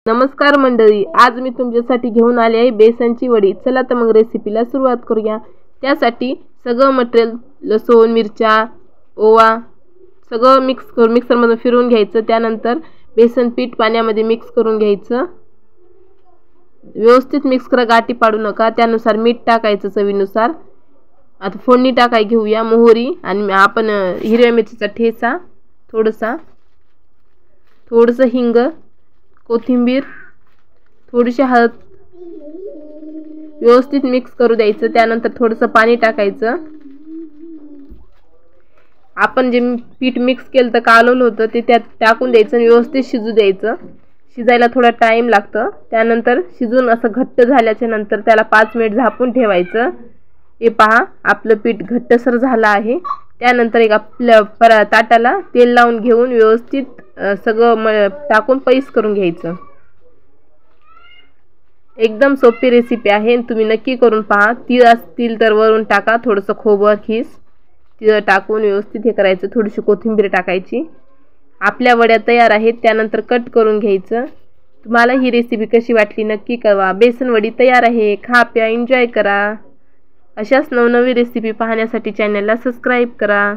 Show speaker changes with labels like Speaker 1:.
Speaker 1: नमस्कार मंडळी, आज मी तुमच्यासाठी घेऊन आले आहे बेसनची वडी। चला तर मग रेसिपीला सुरुवात करूया। त्यासाठी सगळं मटेरियल लसूण, मिरच्या, ओवा सगळं मिक्सरमध्ये फिरवून घ्यायचं। त्यानंतर बेसन पीठ पाण्यामध्ये मिक्स करून घ्यायचं। व्यवस्थित मिक्स करा, गाठी पाडू नका। त्यानुसार मीठ टाकायचं चवीनुसार। आता फोडणी घेऊया। मोहरी आणि आपण हिरव्या मिरचीचा ठेचा, थोडंसं हिंग, कोथिंबीर, थोडीशी हळद व्यवस्थित मिक्स करू द्यायचं। त्यानंतर थोडंसं पाणी टाकायचं। आपण जे पीठ मिक्स केलं तर कालवलं होतं ते त्यात टाकून द्यायचं आणि व्यवस्थित शिजू द्यायचं। शिजायला थोडा टाइम लागतो। त्यानंतर शिजून असं घट्ट झाल्याच्या नंतर त्याला 5 मिनिट झाकून ठेवायचं। हे पहा, आपलं पीठ घट्टसर झालं आहे। त्यानंतर एक आपल्या ताटाला तेल लावून घेऊन व्यवस्थित सगळं टाकून पैस करून घ्यायचं। एकदम सोपी रेसिपी आहे, तुम्ही नक्की करून पहा। तीळ असतील तर वरून टाका, थोडंसं खोबरं खीस तीळ टाकून व्यवस्थित हे करायचं। थोडीशी कोथिंबीर टाकायची। आपल्या वड्या तयार आहेत, त्यानंतर कट करून घ्यायचं। तुम्हाला ही रेसिपी कशी वाटली नक्की कळवा। बेसन वडी तयार आहे, खा प्या एन्जॉय करा। अशाच नवनवी रेसिपी पाहण्यासाठी चॅनलला सबस्क्राईब करा।